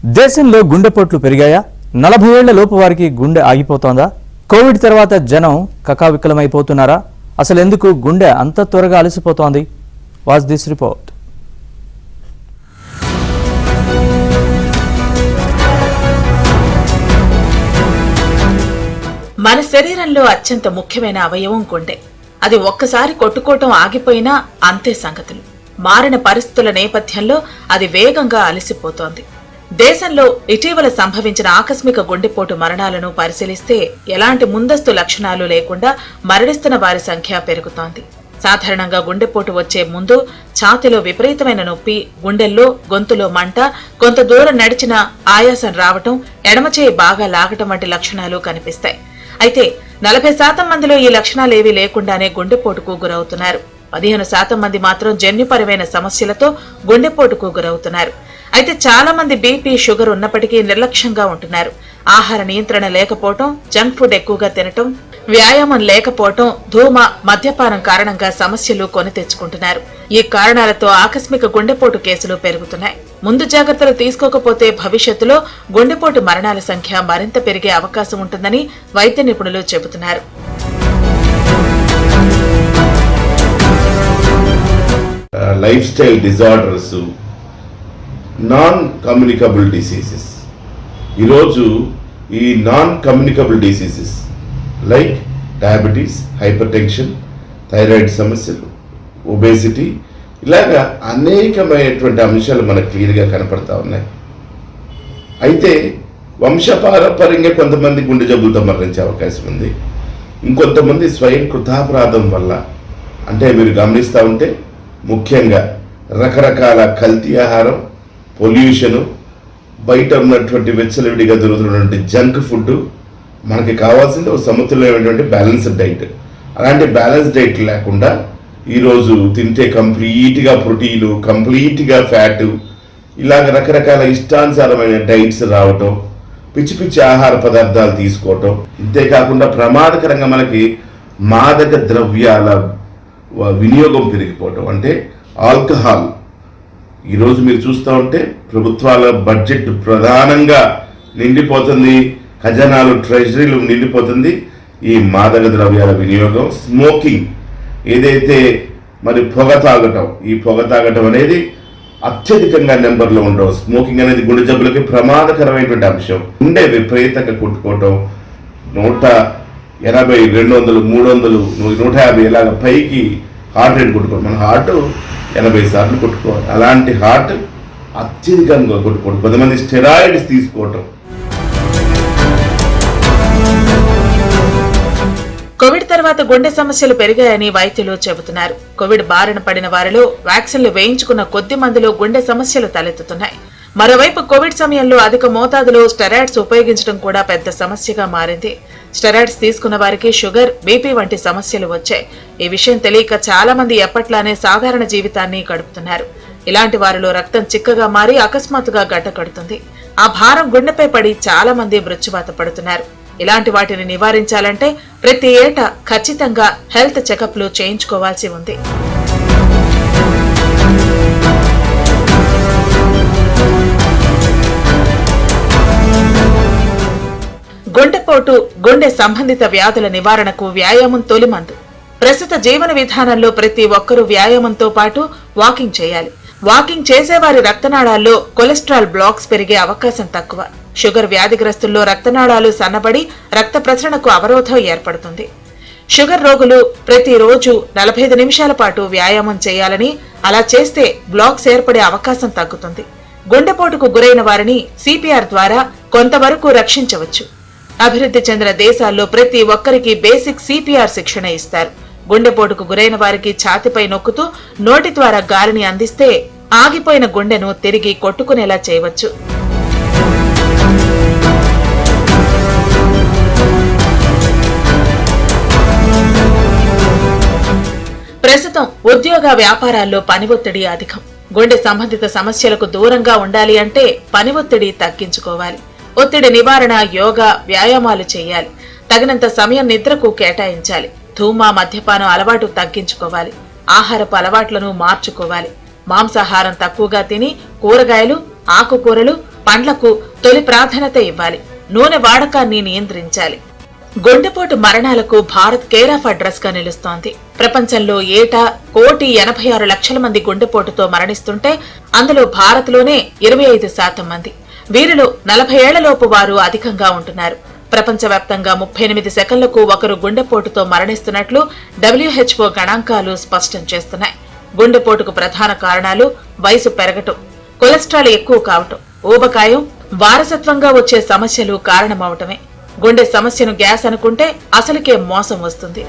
దేశంలో గుండెపోట్లు పెరిగాయా? 40 ఏళ్ల లోపు వారికి గుండె ఆగిపోతోందా? కోవిడ్ తర్వాత జనం కకావికలమైపోతున్నారా? అసలు ఎందుకు గుండె అంత త్వరగా అలసిపోతోంది? Watch this report. మన శరీరంలో అత్యంత ముఖ్యమైన అవయవం గుండె. అది ఒక్కసారి కొట్టుకోవటం ఆగిపోయినా అంతే సంగతులు. మారిన పరిస్థితుల నేపథ్యంలో అది వేగంగా అలసిపోతోంది. దేశంలో ఇటీవల సంభవించిన ఆకస్మిక గుండెపోటు మరణాలను పరిశీలిస్తే ఎలాంటి ముందస్తు లక్షణాలు లేకుండా మరణిస్తున్న వారి సంఖ్య పెరుగుతోంది. సాధారణంగా గుండెపోటు వచ్చే ముందు ఛాతీలో విపరీతమైన నొప్పి, గుండెల్లో గొంతులో మంట, కొంత దూరం నడిచిన ఆయాసం రావటం, ఎడమచేయి బాగా లాగటం వంటి లక్షణాలు కనిపిస్తాయి. అయితే 40% మందిలో ఈ లక్షణాలేవీ లేకుండానే గుండెపోటుకు గురవుతున్నారు. 15% మంది మాత్రం జన్యుపరమైన సమస్యలతో గుండెపోటుకు గురవుతున్నారు. అయితే చాలా మంది బీపీ, షుగర్ ఉన్నప్పటికీ నిర్లక్ష్యంగా ఉంటున్నారు. ఆహార నియంత్రణ లేకపోవటం, జంక్ ఫుడ్ ఎక్కువగా తినటం, వ్యాయామం లేకపోవటం, ధూమ, మద్యపానం కారణంగా సమస్యలు కొని తెచ్చుకుంటున్నారు. ఈ కారణాలతో ఆకస్మిక గుండెపోటు కేసులు పెరుగుతున్నాయి. ముందు జాగ్రత్తలు తీసుకోకపోతే భవిష్యత్తులో గుండెపోటు మరణాల సంఖ్య మరింత పెరిగే అవకాశం ఉంటుందని వైద్య నిపుణులు చెబుతున్నారు. Life style disorders, non communicable diseases. ఈరోజు ఈ non communicable diseases like diabetes, hyper tension, thyroid సమస్యలు, ఒబేసిటీ, ఇలాగా అనేకమైనటువంటి అంశాలు మనకు క్లియర్గా కనపడతా ఉన్నాయి. అయితే వంశపారంపర్యంగా కొంతమంది గుండె జబ్బులతో మరణించే అవకాశం ఉంది. ఇంకొంతమంది స్వయం కృతాపరాధం వల్ల, అంటే మీరు గమనిస్తూ ఉంటే ముఖ్యంగా రకరకాల కల్తీ ఆహారం, పొల్యూషను, బయట ఉన్నటువంటి వెచ్చలవిడిగా దొరుకుతున్నటువంటి జంక్ ఫుడ్, మనకి కావాల్సింది ఒక సమతుల్యమైనటువంటి బ్యాలెన్స్డ్ డైట్. అలాంటి బ్యాలెన్స్ డైట్ లేకుండా ఈరోజు తింటే కంప్లీట్గా ప్రోటీను, కంప్లీట్గా ఫ్యాటు, ఇలాగ రకరకాల ఇష్టానుసారమైన డైట్స్ రావటం, పిచ్చి పిచ్చి ఆహార పదార్థాలు తీసుకోవటం, ఇంతేకాకుండా ప్రమాదకరంగా మనకి మాదక ద్రవ్యాల వినియోగం పెరిగిపోవటం, అంటే ఆల్కహాల్. ఈరోజు మీరు చూస్తూ ఉంటే ప్రభుత్వాల బడ్జెట్ ప్రధానంగా నిండిపోతుంది, ఖజానాలు, ట్రెజరీలు నిండిపోతుంది ఈ మాదక ద్రవ్యాల వినియోగం. స్మోకింగ్, ఏదైతే మరి పొగ తాగటం అనేది అత్యధికంగా నెంబర్లో ఉండవు. స్మోకింగ్ అనేది గుండె జబ్బులకి ప్రమాదకరమైనటువంటి అంశం. గుండె విపరీతంగా కొట్టుకోవటం, 180, 200, 300, 150 ఇలాగ పైకి హార్ట్ రేట్ కొట్టుకోవడం. మన హార్ట్ 80 సార్లు కొట్టుకోవాలి. అలాంటి హార్ట్ అత్యధికంగా కొట్టుకోవడం. కొంతమంది స్టెరాయిడ్స్ తీసుకోవటం. కోవిడ్ తర్వాత గుండె సమస్యలు పెరిగాయని వైద్యులు చెబుతున్నారు. కోవిడ్ బారిన పడిన వారిలో వ్యాక్సిన్లు వేయించుకున్న కొద్ది మందిలో గుండె సమస్యలు తలెత్తుతున్నాయి. మరోవైపు కోవిడ్ సమయంలో అధిక మోతాదులో స్టెరాయిడ్స్ ఉపయోగించడం కూడా పెద్ద సమస్యగా మారింది. స్టెరాయిడ్స్ తీసుకున్న వారికి షుగర్, బీపీ వంటి సమస్యలు వచ్చాయి. ఈ విషయం తెలియక చాలా మంది ఎప్పట్లానే సాధారణ జీవితాన్ని గడుపుతున్నారు. ఇలాంటి వారిలో రక్తం చిక్కగా మారి అకస్మాత్తుగా గడ్డ కడుతుంది. ఆ భారం గుండెపై పడి చాలా మంది మృత్యువాత పడుతున్నారు. ఇలాంటి వాటిని నివారించాలంటే ప్రతి ఏటా ఖచ్చితంగా హెల్త్ చెకప్లు చేయించుకోవాల్సి ఉంది. గుండెపోటు, గుండె సంబంధిత వ్యాధుల నివారణకు వ్యాయామం తొలిమందు. ప్రస్తుత జీవన విధానంలో ప్రతి ఒక్కరూ వ్యాయామంతో పాటు వాకింగ్ చేయాలి. వాకింగ్ చేసేవారి రక్తనాళాల్లో కొలెస్ట్రాల్ బ్లాక్స్ పెరిగే అవకాశం తక్కువ. షుగర్ వ్యాధిగ్రస్తుల్లో రక్తనాళాలు సన్నబడి రక్త ప్రసరణకు అవరోధం ఏర్పడుతుంది. షుగర్ రోగులు ప్రతిరోజు 45 నిమిషాల పాటు వ్యాయామం చేయాలని, అలా చేస్తే బ్లాక్స్ ఏర్పడే అవకాశం తగ్గుతుంది. గుండెపోటుకు గురైన వారిని సిపిఆర్ ద్వారా కొంతవరకు రక్షించవచ్చు. అభివృద్ధి చెందిన దేశాల్లో ప్రతి ఒక్కరికి బేసిక్ సిపిఆర్ శిక్షణ ఇస్తారు. గుండెపోటుకు గురైన వారికి ఛాతిపై నొక్కుతూ నోటి ద్వారా గాలిని అందిస్తే ఆగిపోయిన గుండెను తిరిగి కొట్టుకునేలా చేయవచ్చు. ప్రస్తుతం ఉద్యోగ వ్యాపారాల్లో పని ఒత్తిడి అధికం. గుండె సంబంధిత సమస్యలకు దూరంగా ఉండాలి అంటే పని ఒత్తిడి తగ్గించుకోవాలి. ఒత్తిడి నివారణ, యోగా, వ్యాయామాలు చేయాలి. తగినంత సమయం నిద్రకు కేటాయించాలి. ధూమ, మద్యపానం అలవాటు తగ్గించుకోవాలి. ఆహారపు అలవాట్లను మార్చుకోవాలి. మాంసాహారం తక్కువగా తిని కూరగాయలు, ఆకుకూరలు, పండ్లకు తొలి ప్రాధాన్యత ఇవ్వాలి. నూనె వాడకాన్ని నియంత్రించాలి. గుండెపోటు మరణాలకు భారత్ కేర్ ఆఫ్ అడ్రస్ గా నిలుస్తోంది. ప్రపంచంలో ఏటా 1,86,00,000 మంది గుండెపోటుతో మరణిస్తుంటే అందులో భారత్లోనే 25% మంది. వీరిలో 40 ఏళ్లలోపు వారు అధికంగా ఉంటున్నారు. ప్రపంచవ్యాప్తంగా 38 సెకన్లకు ఒకరు గుండెపోటుతో మరణిస్తున్నట్లు WHO గణాంకాలు స్పష్టం చేస్తున్నాయి. గుండెపోటుకు ప్రధాన కారణాలు వయసు పెరగటం, కొలెస్ట్రాల్ ఎక్కువ కావటం, ఊబకాయం, వారసత్వంగా వచ్చే సమస్యలు కారణమవటమే. గుండె సమస్యను గ్యాస్ అనుకుంటే అసలుకే మోసం వస్తుంది.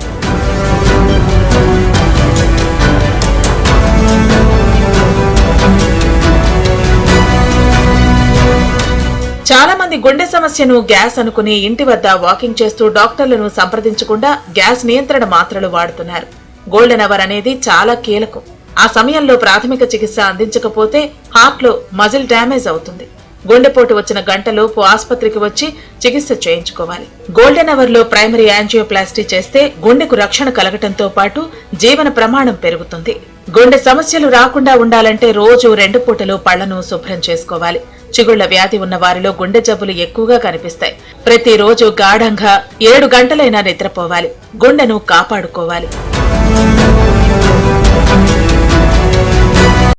చాలా మంది గుండె సమస్యను గ్యాస్ అనుకుని ఇంటి వద్ద వాకింగ్ చేస్తూ డాక్టర్లను సంప్రదించకుండా గ్యాస్ నియంత్రణ మాత్రలు వాడుతున్నారు. గోల్డెన్ అవర్ అనేది చాలా కీలకం. ఆ సమయంలో ప్రాథమిక చికిత్స అందించకపోతే హార్ట్ లో మజిల్ డ్యామేజ్ అవుతుంది. గుండెపోటు వచ్చిన గంటలోపు ఆసుపత్రికి వచ్చి చికిత్స చేయించుకోవాలి. గోల్డెన్ అవర్ లో ప్రైమరీ యాంజియోప్లాస్టీ చేస్తే గుండెకు రక్షణ కలగటంతో పాటు జీవన ప్రమాణం పెరుగుతుంది. గుండె సమస్యలు రాకుండా ఉండాలంటే రోజు 2 పూటలు పళ్లను శుభ్రం చేసుకోవాలి. చిగుళ్ల వ్యాధి ఉన్న వారిలో గుండె జబ్బులు ఎక్కువగా కనిపిస్తాయి. ప్రతిరోజు గాఢంగా 7 గంటలైనా నిద్రపోవాలి. గుండెను కాపాడుకోవాలి.